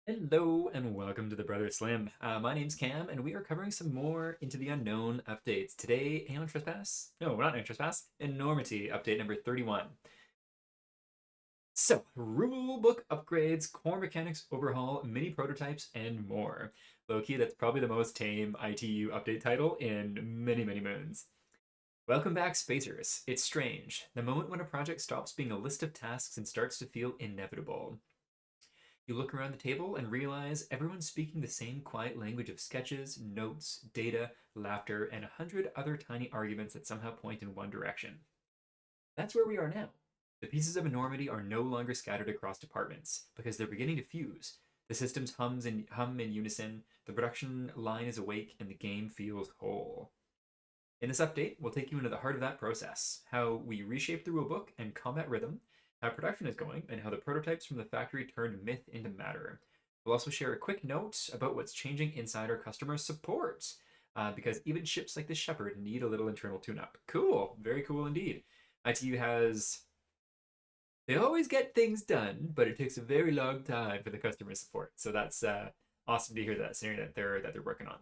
Hello and welcome to the Brother Slim. My name's Cam, and we are covering some more Into the Unknown updates. Today, Aeon Trespass? No, we're not Aeon Trespass. Enormity update number 31. So, rulebook upgrades, core mechanics overhaul, mini prototypes, and more. Low-key, that's probably the most tame ITU update title in many, many moons. Welcome back, Spacers. It's strange. The moment when a project stops being a list of tasks and starts to feel inevitable. You look around the table and realize everyone's speaking the same quiet language of sketches, notes, data, laughter, and 100 other tiny arguments that somehow point in one direction. That's where we are now. The pieces of enormity are no longer scattered across departments because they're beginning to fuse. The systems hum in unison, the production line is awake, and the game feels whole. In this update, we'll take you into the heart of that process, how we reshape the rulebook and combat rhythm, how production is going, and how the prototypes from the factory turned myth into matter. We'll also share a quick note about what's changing inside our customer support, because even ships like the Shepherd need a little internal tune-up. Cool, very cool indeed. ITU has they always get things done, but it takes a very long time for the customer support. So that's awesome to hear that scenario that they're working on.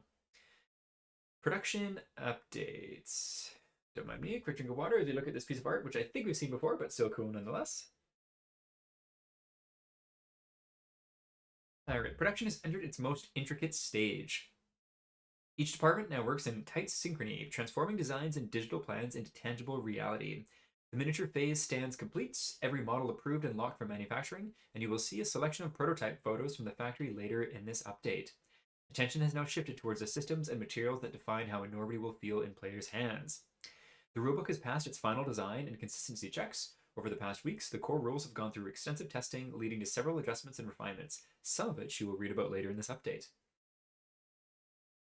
Production updates. Don't mind me, quick drink of water as we look at this piece of art, which I think we've seen before, but still cool nonetheless. All right, production has entered its most intricate stage. Each department now works in tight synchrony, transforming designs and digital plans into tangible reality. The miniature phase stands complete, every model approved and locked for manufacturing, and you will see a selection of prototype photos from the factory later in this update. Attention has now shifted towards the systems and materials that define how Enormity will feel in players' hands. The rulebook has passed its final design and consistency checks. Over the past weeks, the core rules have gone through extensive testing, leading to several adjustments and refinements, some of which you will read about later in this update.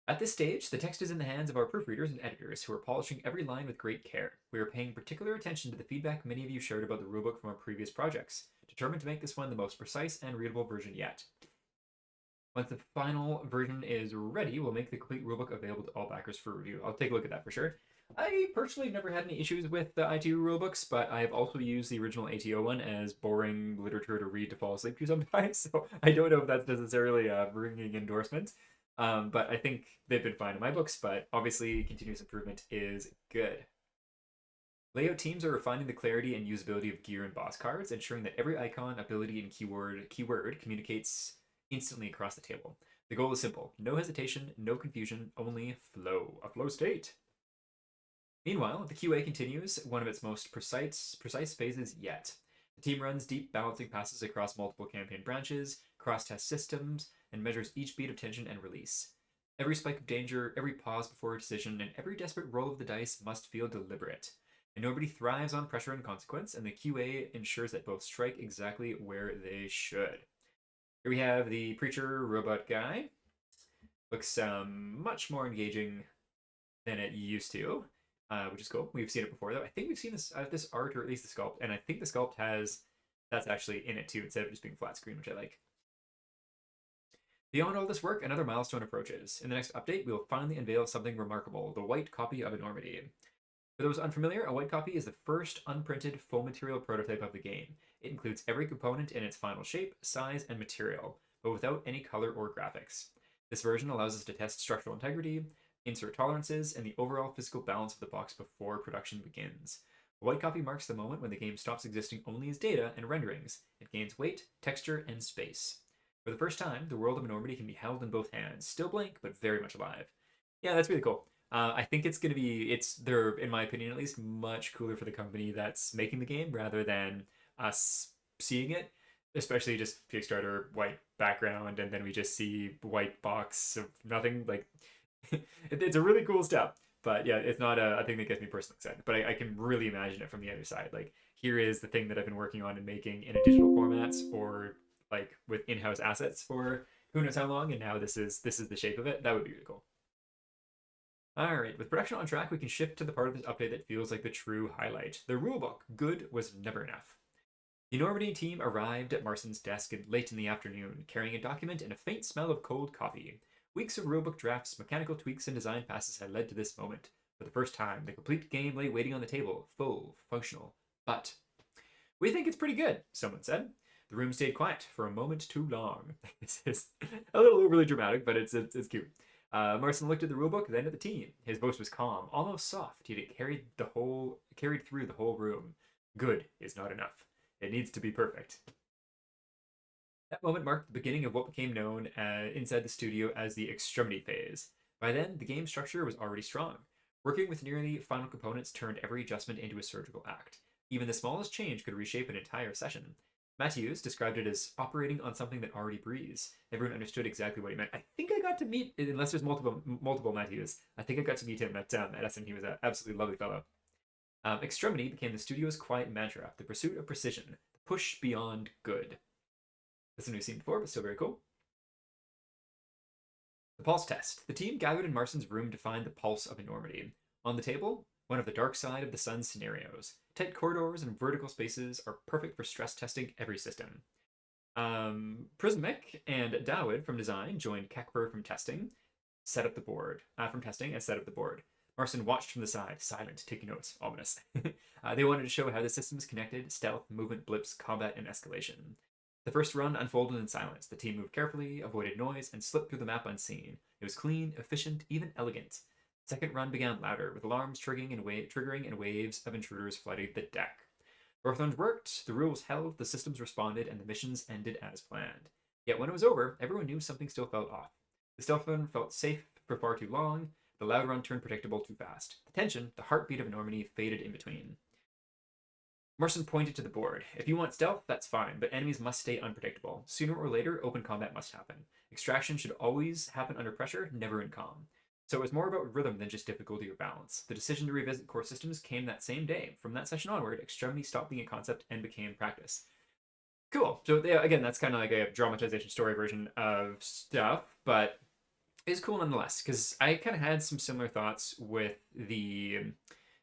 At this stage, the text is in the hands of our proofreaders and editors, who are polishing every line with great care. We are paying particular attention to the feedback many of you shared about the rulebook from our previous projects, determined to make this one the most precise and readable version yet. Once the final version is ready, we'll make the complete rulebook available to all backers for review. I'll take a look at that for sure. I personally have never had any issues with the ITU rulebooks, but I have also used the original ATO one as boring literature to read to fall asleep to sometimes, so I don't know if that's necessarily a ringing endorsement. But I think they've been fine in my books, but obviously continuous improvement is good. Layout teams are refining the clarity and usability of gear and boss cards, ensuring that every icon, ability, and keyword communicates instantly across the table. The goal is simple: no hesitation, no confusion, only flow. A flow state. Meanwhile, the QA continues one of its most precise phases yet. The team runs deep balancing passes across multiple campaign branches, cross-test systems, and measures each beat of tension and release. Every spike of danger, every pause before a decision, and every desperate roll of the dice must feel deliberate. And nobody thrives on pressure and consequence, and the QA ensures that both strike exactly where they should. Here we have the preacher robot guy. Looks much more engaging than it used to, which is cool. We've seen it before, though. I think we've seen this art, or at least the sculpt, and I think the sculpt has that's actually in it too, instead of just being flat screen, which I like. Beyond all this work, another milestone approaches. In the next update, we will finally unveil something remarkable: the white copy of Enormity. For those unfamiliar, a white copy is the first unprinted full material prototype of the game. It includes every component in its final shape, size, and material, but without any color or graphics. This version allows us to test structural integrity, insert tolerances, and the overall physical balance of the box before production begins. A white copy marks the moment when the game stops existing only as data and renderings. It gains weight, texture, and space. For the first time, the world of Enormity can be held in both hands, still blank, but very much alive. Yeah, that's really cool. I think it's going to be, they're, in my opinion at least, much cooler for the company that's making the game rather than us seeing it, especially just Kickstarter, white background, and then we just see white box of nothing. Like, it's a really cool step. But yeah, it's not a thing that gets me personally excited. But I can really imagine it from the other side. Like, here is the thing that I've been working on and making in a digital formats or like with in-house assets for who knows how long, and now this is the shape of it. That would be really cool. All right, with production on track, we can shift to the part of this update that feels like the true highlight. The rulebook. Good was never enough. The Enormity team arrived at Marston's desk late in the afternoon, carrying a document and a faint smell of cold coffee. Weeks of rulebook drafts, mechanical tweaks, and design passes had led to this moment. For the first time, the complete game lay waiting on the table, full, functional. But we think it's pretty good, someone said. The room stayed quiet for a moment too long. This is a little overly dramatic, but it's cute. Marson looked at the rulebook, then at the team. His voice was calm, almost soft, yet it carried through the whole room. Good is not enough. It needs to be perfect. That moment marked the beginning of what became known inside the studio as the Extremity phase. By then, the game structure was already strong. Working with nearly final components turned every adjustment into a surgical act. Even the smallest change could reshape an entire session. Matthews described it as operating on something that already breathes. Everyone understood exactly what he meant. I think I got to meet, unless there's multiple Matthews, I think I got to meet him at Essen. He was an absolutely lovely fellow. Extremity became the studio's quiet mantra, the pursuit of precision, the push beyond good. That's something we've seen before, but still very cool. The pulse test. The team gathered in Marston's room to find the pulse of Enormity. On the table, one of the dark side of the sun scenarios. Tight corridors and vertical spaces are perfect for stress testing every system. Prismic and Dawid from design joined Kekper from testing, set up the board. From testing and set up the board. Marston watched from the side, silent, taking notes, ominous. They wanted to show how the systems connected stealth, movement, blips, combat, and escalation. The first run unfolded in silence. The team moved carefully, avoided noise, and slipped through the map unseen. It was clean, efficient, even elegant. The second run began louder, with alarms triggering and waves of intruders flooding the deck. Northland worked, the rules held, the systems responded, and the missions ended as planned. Yet when it was over, everyone knew something still felt off. The stealth run felt safe for far too long, the loud run turned predictable too fast. The tension, the heartbeat of Enormity, faded in between. Marston pointed to the board. If you want stealth, that's fine, but enemies must stay unpredictable. Sooner or later, open combat must happen. Extraction should always happen under pressure, never in calm. So it was more about rhythm than just difficulty or balance. The decision to revisit core systems came that same day. From that session onward, Extremity stopped being a concept and became practice. Cool. So yeah, again, that's kind of like a dramatization story version of stuff, but it's cool nonetheless, because I kind of had some similar thoughts with the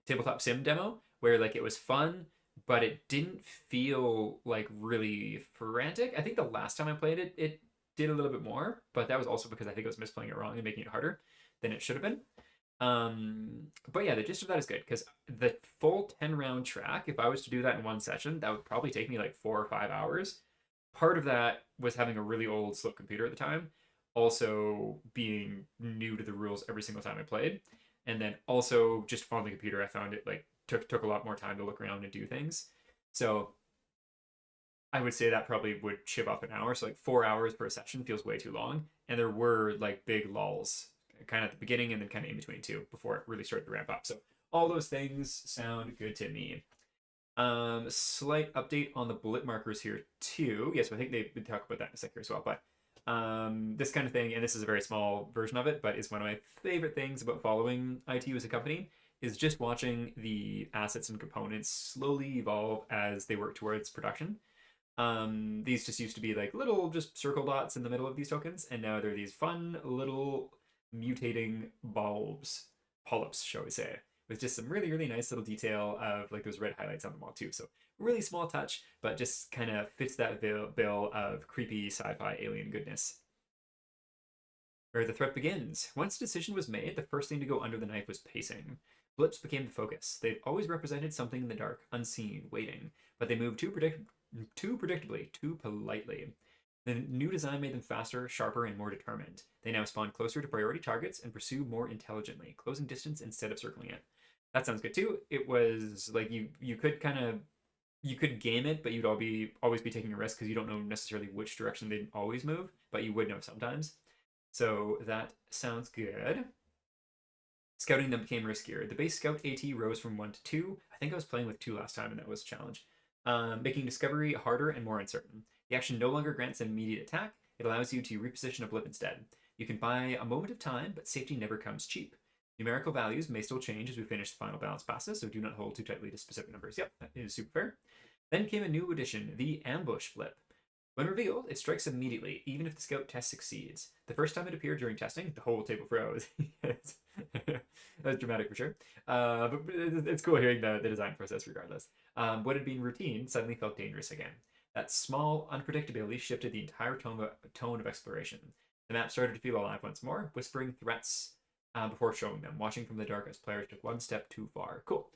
tabletop sim demo, where like it was fun, but it didn't feel like really frantic. I think the last time I played it, it did a little bit more, but that was also because I think I was misplaying it wrong and making it harder than it should have been. But yeah, the gist of that is good, because the full 10-round track, if I was to do that in one session, that would probably take me like 4 or 5 hours. Part of that was having a really old slow computer at the time, also being new to the rules every single time I played, and then also just on the computer, I found it like took a lot more time to look around and do things. So I would say that probably would chip off an hour. So like 4 hours per session feels way too long, and there were like big lulls, kind of at the beginning and then kind of in between too, before it really started to ramp up. So all those things sound good to me. Slight update on the bullet markers here too. Yes, I think they would talk about that in a second as well. But this kind of thing, and this is a very small version of it, but is one of my favorite things about following ITU as a company, is just watching the assets and components slowly evolve as they work towards production. These just used to be like little just circle dots in the middle of these tokens, and now they're these fun little mutating polyps, shall we say, with just some really, really nice little detail of like those red highlights on the wall too. So really small touch, but just kind of fits that bill of creepy sci-fi alien goodness. Where the threat begins. Once a decision was made, the first thing to go under the knife was pacing. Blips became the focus. They've always represented something in the dark, unseen, waiting, but they moved too predictably, too politely. The new design made them faster, sharper, and more determined. They now spawn closer to priority targets and pursue more intelligently, closing distance instead of circling it. That sounds good too. It was like you could kind of you could game it, but you'd always be taking a risk because you don't know necessarily which direction they'd always move, but you would know sometimes. So that sounds good. Scouting them became riskier. The base scout AT rose from 1 to 2. I think I was playing with 2 last time, and that was a challenge. Making discovery harder and more uncertain. The action no longer grants immediate attack. It allows you to reposition a blip instead. You can buy a moment of time, but safety never comes cheap. Numerical values may still change as we finish the final balance passes, so do not hold too tightly to specific numbers. Yep, that is super fair. Then came a new addition, the ambush blip. When revealed, it strikes immediately, even if the scout test succeeds. The first time it appeared during testing, the whole table froze. That's dramatic for sure. But it's cool hearing the design process regardless. What had been routine suddenly felt dangerous again. That small unpredictability shifted the entire tone of exploration. The map started to feel alive once more, whispering threats before showing them, watching from the dark as players took one step too far. Cool.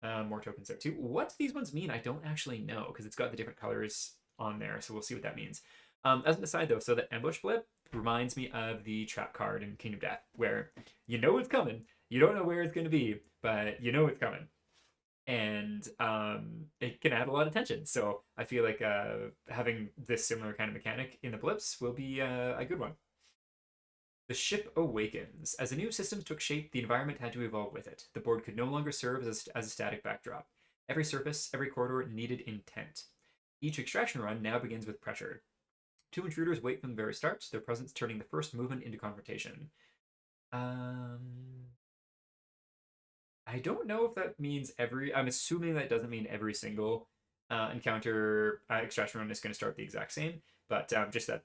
More tokens there too. What these ones mean, I don't actually know, because it's got the different colors on there, so we'll see what that means. As an aside, though, so the ambush blip reminds me of the trap card in Kingdom Death, where you know it's coming, you don't know where it's going to be, but you know it's coming, and it can add a lot of tension. So I feel like having this similar kind of mechanic in the blips will be a good one. The ship awakens. As the new systems took shape, the environment had to evolve with it. The board could no longer serve as a static backdrop. Every surface, every corridor needed intent. Each extraction run now begins with pressure. Two intruders wait from the very start, their presence turning the first movement into confrontation. I don't know if that means every. I'm assuming that doesn't mean every single encounter extraction run is going to start the exact same, but just that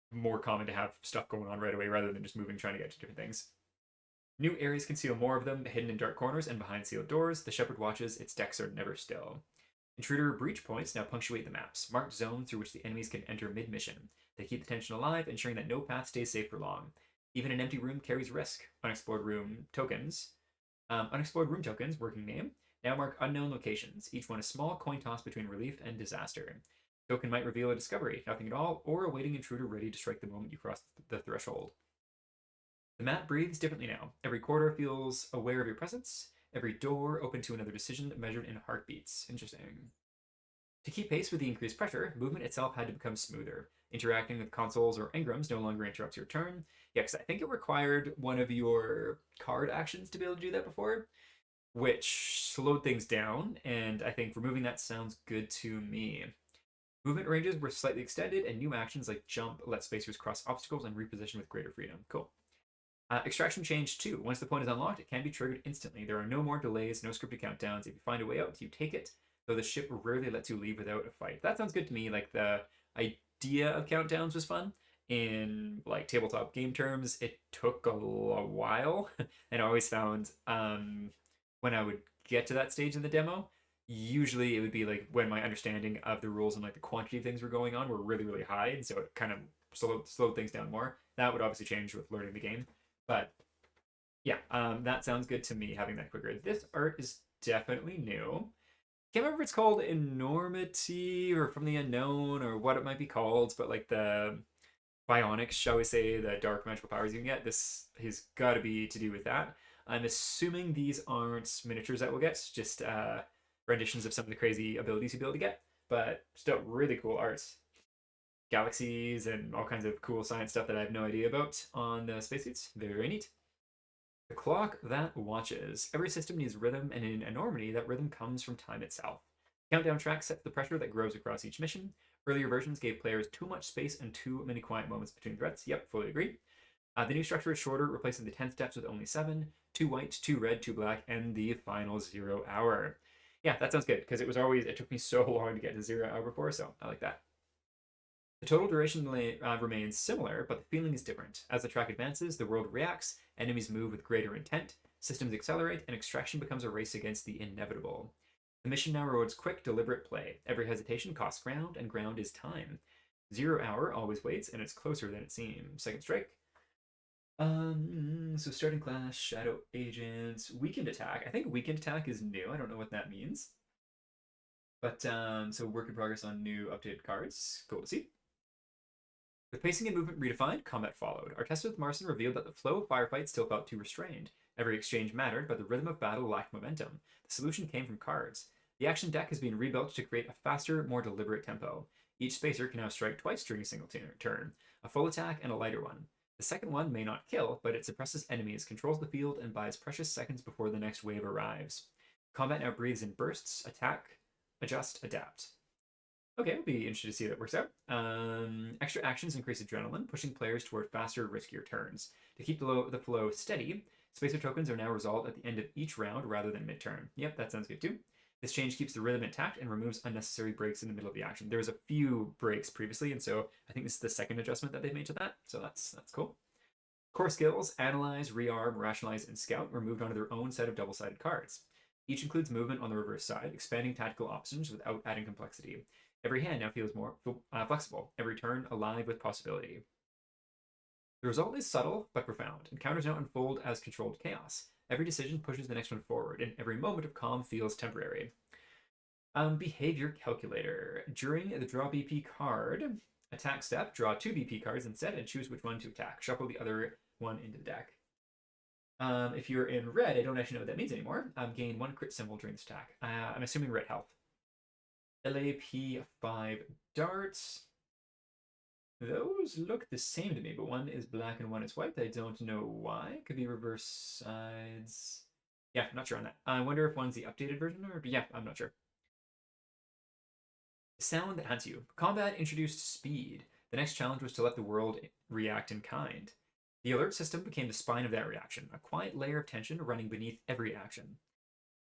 more common to have stuff going on right away rather than just moving trying to get to different things. New areas conceal more of them, hidden in dark corners and behind sealed doors. The shepherd watches, its decks are never still. Intruder breach points now punctuate the maps, marked zones through which the enemies can enter mid mission. They keep the tension alive, ensuring that no path stays safe for long. Even an empty room carries risk. Unexplored room tokens, working name, now mark unknown locations, each one a small coin toss between relief and disaster. Token might reveal a discovery, nothing at all, or a waiting intruder ready to strike the moment you cross the threshold. The map breathes differently now. Every corridor feels aware of your presence, every door open to another decision measured in heartbeats. Interesting. To keep pace with the increased pressure, movement itself had to become smoother. Interacting with consoles or engrams no longer interrupts your turn. Yeah, because I think it required one of your card actions to be able to do that before, which slowed things down, and I think removing that sounds good to me. Movement ranges were slightly extended, and new actions like jump let spacers cross obstacles and reposition with greater freedom. Cool. Extraction changed too. Once the point is unlocked, it can be triggered instantly. There are no more delays, no scripted countdowns. If you find a way out, you take it, though the ship rarely lets you leave without a fight. That sounds good to me. Like the idea of countdowns was fun. In like tabletop game terms, it took a while, and I always found when I would get to that stage in the demo, usually it would be like when my understanding of the rules and like the quantity of things were going on were really really high, and so it kind of slowed things down more. That would obviously change with learning the game, but yeah, that sounds good to me having that quicker. This art is definitely new. Can't remember if it's called Enormity or From the Unknown or what it might be called, but like the bionics, shall we say, the dark magical powers you can get, this has got to be to do with that. I'm assuming these aren't miniatures that we'll get, just renditions of some of the crazy abilities you'll be able to get, but still really cool arts. Galaxies and all kinds of cool science stuff that I have no idea about on the spacesuits. Very, very neat. The clock that watches. Every system needs rhythm, and in Enormity, that rhythm comes from time itself. Countdown track sets the pressure that grows across each mission. Earlier versions gave players too much space and too many quiet moments between threats. Yep, fully agree. The new structure is shorter, replacing the 10 steps with only 7. 2 white, 2 red, 2 black, and the final 0 hour. Yeah, that sounds good, because it took me so long to get to 0 hour before, so I like that. The total duration remains similar, but the feeling is different. As the track advances, the world reacts, enemies move with greater intent, systems accelerate, and extraction becomes a race against the inevitable. The mission now rewards quick, deliberate play. Every hesitation costs ground, and ground is time. 0 hour always waits, and it's closer than it seems. Second strike. So starting class, shadow agents, weakened attack. I think weakened attack is new. I don't know what that means. But so work in progress on new updated cards. Cool to see. With pacing and movement redefined, combat followed. Our test with Marson revealed that the flow of firefights still felt too restrained. Every exchange mattered, but the rhythm of battle lacked momentum. The solution came from cards. The action deck has been rebuilt to create a faster, more deliberate tempo. Each spacer can now strike twice during a single turn, a full attack and a lighter one. The second one may not kill, but it suppresses enemies, controls the field, and buys precious seconds before the next wave arrives. Combat now breathes in bursts, attack, adjust, adapt. Okay, it'll be interesting to see how that works out. Extra actions increase adrenaline, pushing players toward faster, riskier turns. To keep the flow steady, spacer tokens are now resolved at the end of each round rather than mid-turn. Yep, that sounds good too. This change keeps the rhythm intact and removes unnecessary breaks in the middle of the action. There was a few breaks previously, and so I think this is the second adjustment that they've made to that, so that's cool. Core skills, Analyze, Rearm, Rationalize, and Scout were moved onto their own set of double-sided cards. Each includes movement on the reverse side, expanding tactical options without adding complexity. Every hand now feels more flexible, every turn alive with possibility. The result is subtle but profound. Encounters now unfold as controlled chaos. Every decision pushes the next one forward, and every moment of calm feels temporary. Behavior calculator. During the draw BP card attack step, draw 2 BP cards instead and choose which one to attack. Shuffle the other one into the deck. If you're in red, I don't actually know what that means anymore. Gain 1 crit symbol during this attack. I'm assuming red health. LAP 5 darts. Those look the same to me, but one is black and one is white. I don't know why. Could be reverse sides. Yeah, not sure on that. I wonder if one's the updated version, or yeah, I'm not sure. Sound that hunts you. Combat introduced speed. The next challenge was to let the world react in kind. The alert system became the spine of that reaction, a quiet layer of tension running beneath every action.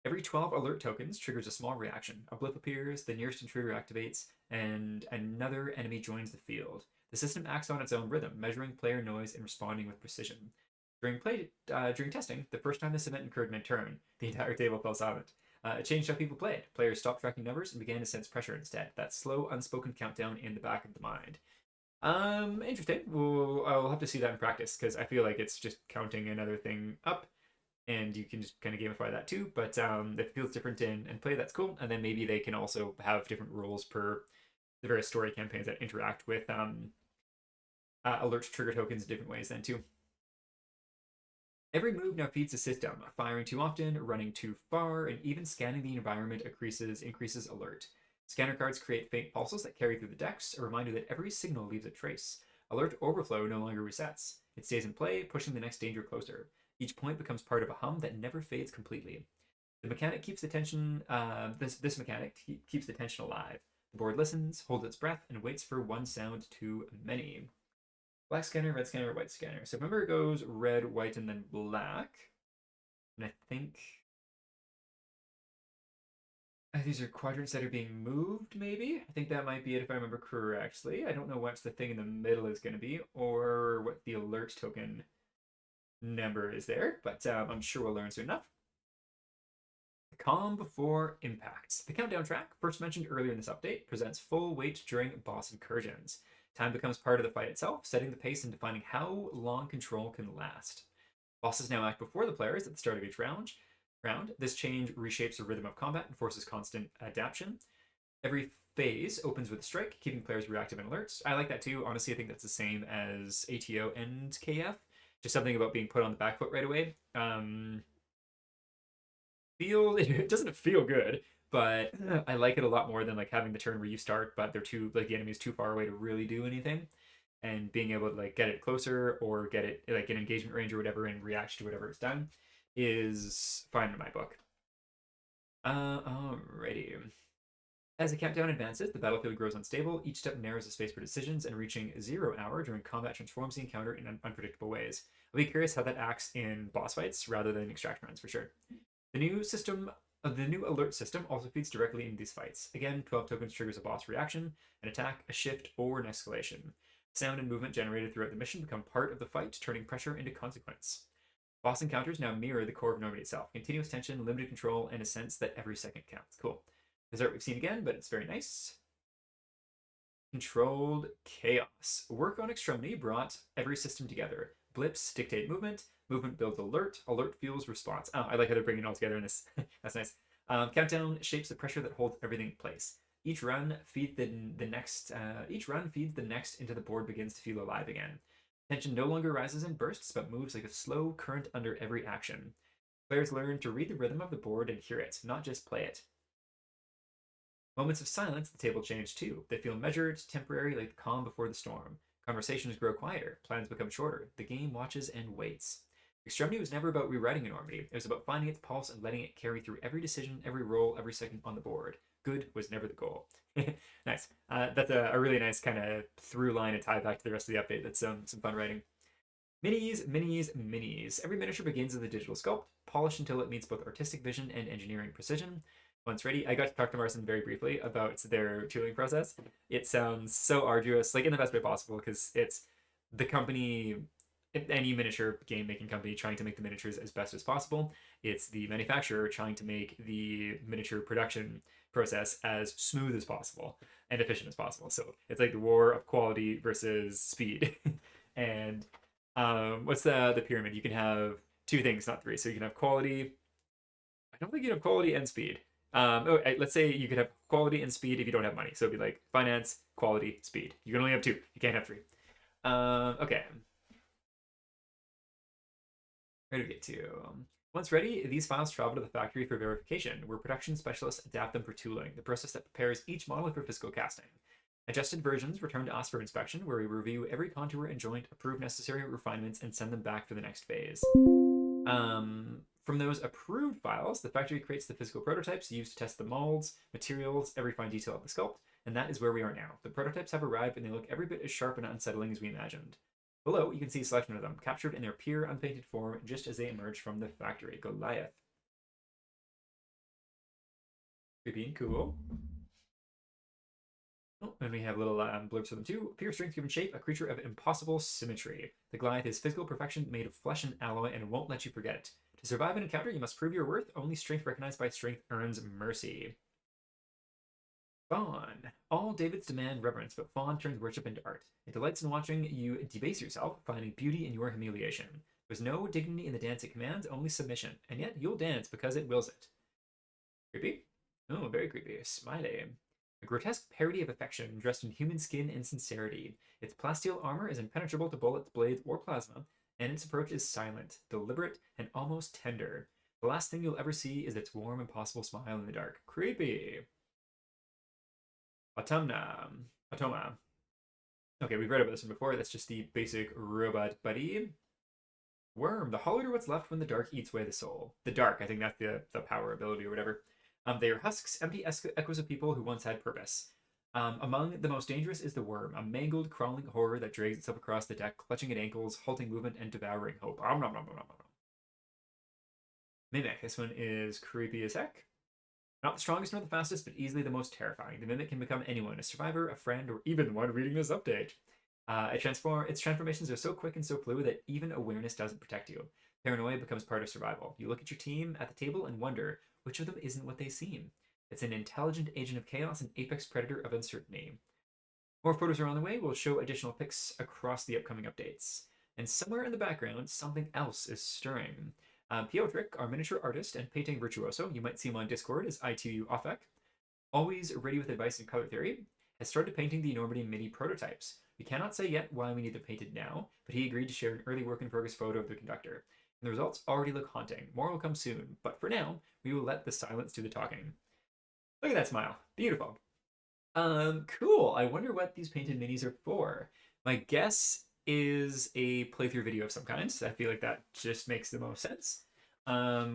Every 12 alert tokens triggers a small reaction. A blip appears, the nearest intruder activates, and another enemy joins the field. The system acts on its own rhythm, measuring player noise and responding with precision. During testing, the first time this event occurred mid-turn, the entire table fell silent. It changed how people played. Players stopped tracking numbers and began to sense pressure instead. That slow, unspoken countdown in the back of the mind. Interesting. I'll have to see that in practice because I feel like it's just counting another thing up, and you can just kind of gamify that too. But if it feels different in play, that's cool. And then maybe they can also have different rules per the various story campaigns that interact with alert trigger tokens in different ways then too. Every move now feeds the system. Firing too often, running too far, and even scanning the environment increases alert. Scanner cards create faint pulses that carry through the decks, a reminder that every signal leaves a trace. Alert overflow no longer resets. It stays in play, pushing the next danger closer. Each point becomes part of a hum that never fades completely. The mechanic keeps the tension. This mechanic keeps the tension alive. The board listens, holds its breath, and waits for one sound too many. Black scanner, red scanner, white scanner. So remember it goes red, white, and then black. And I think these are quadrants that are being moved, maybe? I think that might be it if I remember correctly. I don't know what the thing in the middle is going to be, or what the alert token number is there, but I'm sure we'll learn soon enough. The calm before impact. The countdown track, first mentioned earlier in this update, presents full weight during boss incursions. Time becomes part of the fight itself, setting the pace and defining how long control can last. Bosses now act before the players at the start of each round. This change reshapes the rhythm of combat and forces constant adaptation. Every phase opens with a strike, keeping players reactive and alert. I like that too. Honestly, I think that's the same as ATO and KF. Just something about being put on the back foot right away. It doesn't feel good, but I like it a lot more than like having the turn where you start, but they're too like the enemy's too far away to really do anything. And being able to like get it closer or get it like an engagement range or whatever and react to whatever it's done is fine in my book. Alrighty. As the countdown advances, the battlefield grows unstable. Each step narrows the space for decisions, and reaching 0 hour during combat transforms the encounter in unpredictable ways. I'll be curious how that acts in boss fights rather than extraction runs for sure. The new alert system also feeds directly into these fights. Again, 12 tokens triggers a boss reaction, an attack, a shift, or an escalation. Sound and movement generated throughout the mission become part of the fight, turning pressure into consequence. Boss encounters now mirror the core of Enormity itself. Continuous tension, limited control, and a sense that every second counts. Cool. This art we've seen again, but it's very nice. Controlled chaos. Work on Extremity brought every system together. Blips dictate movement. Movement builds alert. Alert fuels response. Oh, I like how they're bringing it all together in this. That's nice. Countdown shapes the pressure that holds everything in place. Each run feeds the next. Each run feeds the next until the board begins to feel alive again. Tension no longer rises in bursts, but moves like a slow current under every action. Players learn to read the rhythm of the board and hear it, not just play it. Moments of silence at the table change too. They feel measured, temporary, like the calm before the storm. Conversations grow quieter, plans become shorter. The game watches and waits. Extremity was never about rewriting Enormity. It was about finding its pulse and letting it carry through every decision, every roll, every second on the board. Good was never the goal. Nice. That's a really nice kind of through line and tie back to the rest of the update. That's some fun writing. Minis, minis, minis. Every miniature begins as a digital sculpt, polished until it meets both artistic vision and engineering precision. Once ready, I got to talk to Marcin very briefly about their tooling process. It sounds so arduous, like in the best way possible, because it's the company, any miniature game making company trying to make the miniatures as best as possible. It's the manufacturer trying to make the miniature production process as smooth as possible and efficient as possible. So it's like the war of quality versus speed. And what's the pyramid? You can have two things, not three. So you can have quality. I don't think you can have quality and speed. Let's say you could have quality and speed if you don't have money. So it'd be like finance, quality, speed. You can only have two. You can't have three. Okay. Where do we get to? Once ready, these files travel to the factory for verification, where production specialists adapt them for tooling, the process that prepares each model for physical casting. Adjusted versions return to us for inspection, where we review every contour and joint, approve necessary refinements, and send them back for the next phase. From those approved files, the factory creates the physical prototypes used to test the molds, materials, every fine detail of the sculpt, and that is where we are now. The prototypes have arrived and they look every bit as sharp and unsettling as we imagined. Below, you can see a selection of them, captured in their pure, unpainted form just as they emerge from the factory. Goliath. Creepy and cool. Oh, and we have little blurbs for them too. Pure strength given shape, a creature of impossible symmetry. The Goliath is physical perfection made of flesh and alloy and won't let you forget it. To survive an encounter, you must prove your worth. Only strength recognized by strength earns mercy. Fawn. All Davids demand reverence, but Fawn turns worship into art. It delights in watching you debase yourself, finding beauty in your humiliation. There's no dignity in the dance it commands, only submission, and yet you'll dance because it wills it. Creepy? Oh, very creepy. Smiley. A grotesque parody of affection dressed in human skin and sincerity. Its plasteel armor is impenetrable to bullets, blades, or plasma, and its approach is silent, deliberate, and almost tender. The last thing you'll ever see is its warm, impossible smile in the dark. Creepy. Autumna. Automa. Okay, we've read about this one before. That's just the basic robot buddy. Worm. The holler what's left when the dark eats away the soul. The dark, I think that's the power ability or whatever. They are husks, empty echoes of people who once had purpose. Among the most dangerous is the worm, a mangled, crawling horror that drags itself across the deck, clutching at ankles, halting movement, and devouring hope. Mimic. This one is creepy as heck. Not the strongest nor the fastest, but easily the most terrifying. The Mimic can become anyone, a survivor, a friend, or even one reading this update. Its transformations are so quick and so fluid that even awareness doesn't protect you. Paranoia becomes part of survival. You look at your team at the table and wonder which of them isn't what they seem. It's an intelligent agent of chaos, an apex predator of uncertainty. More photos are on the way. We'll show additional pics across the upcoming updates. And somewhere in the background, something else is stirring. Piotrek, our miniature artist and painting virtuoso, you might see him on Discord as ITU Offek, always ready with advice and color theory, has started painting the Enormity mini prototypes. We cannot say yet why we need them painted now, but he agreed to share an early work in progress photo of the conductor. And the results already look haunting. More will come soon, but for now, we will let the silence do the talking. Look at that smile. Beautiful. Cool. I wonder what these painted minis are for. My guess is a playthrough video of some kind. I feel like that just makes the most sense.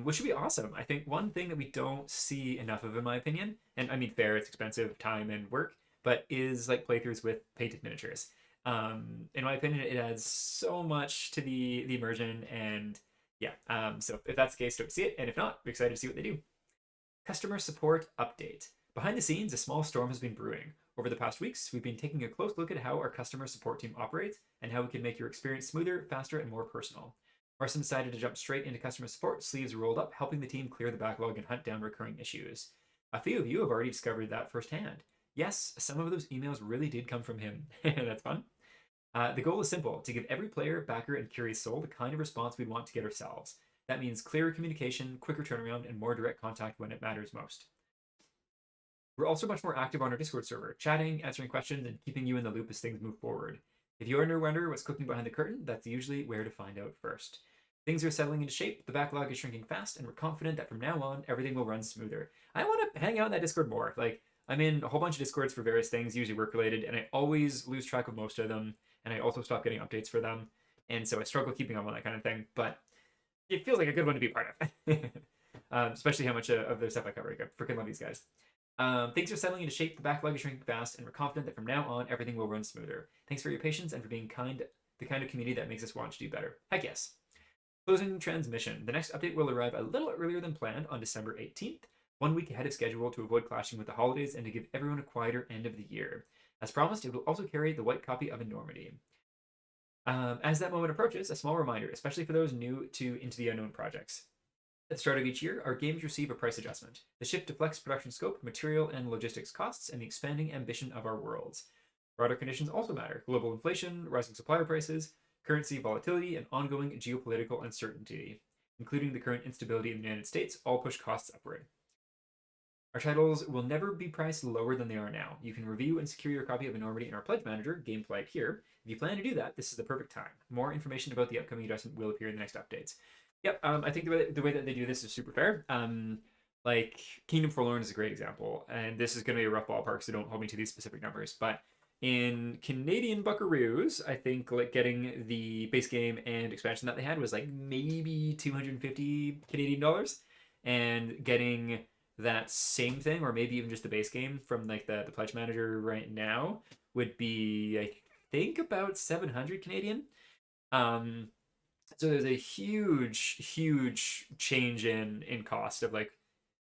Which would be awesome. I think one thing that we don't see enough of, in my opinion, and I mean fair, it's expensive time and work, but is like playthroughs with painted miniatures. In my opinion, it adds so much to the immersion, and yeah. So if that's the case, don't see it, and if not, we're excited to see what they do. Customer support update. Behind the scenes, a small storm has been brewing. Over the past weeks, we've been taking a close look at how our customer support team operates and how we can make your experience smoother, faster, and more personal. Marson decided to jump straight into customer support, sleeves rolled up, helping the team clear the backlog and hunt down recurring issues. A few of you have already discovered that firsthand. Yes, some of those emails really did come from him. That's fun. The goal is simple, to give every player, backer, and curious soul the kind of response we'd want to get ourselves. That means clearer communication, quicker turnaround, and more direct contact when it matters most. We're also much more active on our Discord server, chatting, answering questions, and keeping you in the loop as things move forward. If you ever wonder what's cooking behind the curtain, that's usually where to find out first. Things are settling into shape, the backlog is shrinking fast, and we're confident that from now on, everything will run smoother. I want to hang out in that Discord more. Like, I'm in a whole bunch of Discords for various things, usually work-related, and I always lose track of most of them, and I also stop getting updates for them, and so I struggle keeping up on that kind of thing, but it feels like a good one to be part of. Especially how much of their stuff I cover. I freaking love these guys. Things are settling into shape, the backlog is shrinking fast, and we're confident that from now on, everything will run smoother. Thanks for your patience and for being the kind of community that makes us want to do better. Heck yes. Closing transmission. The next update will arrive a little earlier than planned on December 18th, 1 week ahead of schedule to avoid clashing with the holidays and to give everyone a quieter end of the year. As promised, it will also carry the white copy of Enormity. As that moment approaches, a small reminder, especially for those new to Into the Unknown projects. At the start of each year, our games receive a price adjustment. The shift deflects production scope, material and logistics costs, and the expanding ambition of our worlds. Broader conditions also matter. Global inflation, rising supplier prices, currency volatility, and ongoing geopolitical uncertainty, including the current instability in the United States, all push costs upward. Our titles will never be priced lower than they are now. You can review and secure your copy of Enormity in our pledge manager, Gameplay here. If you plan to do that, this is the perfect time. More information about the upcoming adjustment will appear in the next updates. Yep, I think the way that they do this is super fair. Like Kingdom Forlorn is a great example, and this is going to be a rough ballpark, so don't hold me to these specific numbers. But in Canadian Buckaroos, I think like getting the base game and expansion that they had was like maybe 250 Canadian dollars, and getting that same thing, or maybe even just the base game from like the pledge manager right now would be, I think, about 700 Canadian. Um, so there's a huge change in cost of like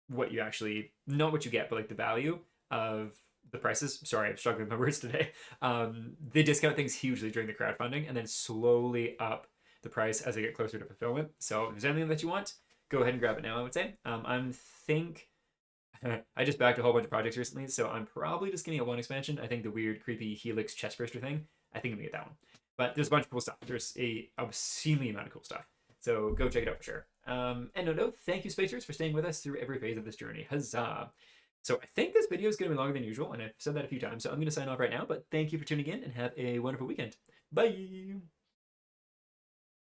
what you actually, not what you get, but like the value of the prices. Sorry, I'm struggling with my words today. They discount things hugely during the crowdfunding and then slowly up the price as they get closer to fulfillment. So if there's anything that you want, go ahead and grab it now, I would say. I'm think I just backed a whole bunch of projects recently, so I'm probably just getting a one expansion. I think the weird, creepy Helix chestburster thing. I think I'm gonna get that one. But there's a bunch of cool stuff. There's a obscenely amount of cool stuff. So go check it out for sure. And no, thank you, Spacers, for staying with us through every phase of this journey. Huzzah! So I think this video is going to be longer than usual, and I've said that a few times, so I'm going to sign off right now, but thank you for tuning in, and have a wonderful weekend. Bye!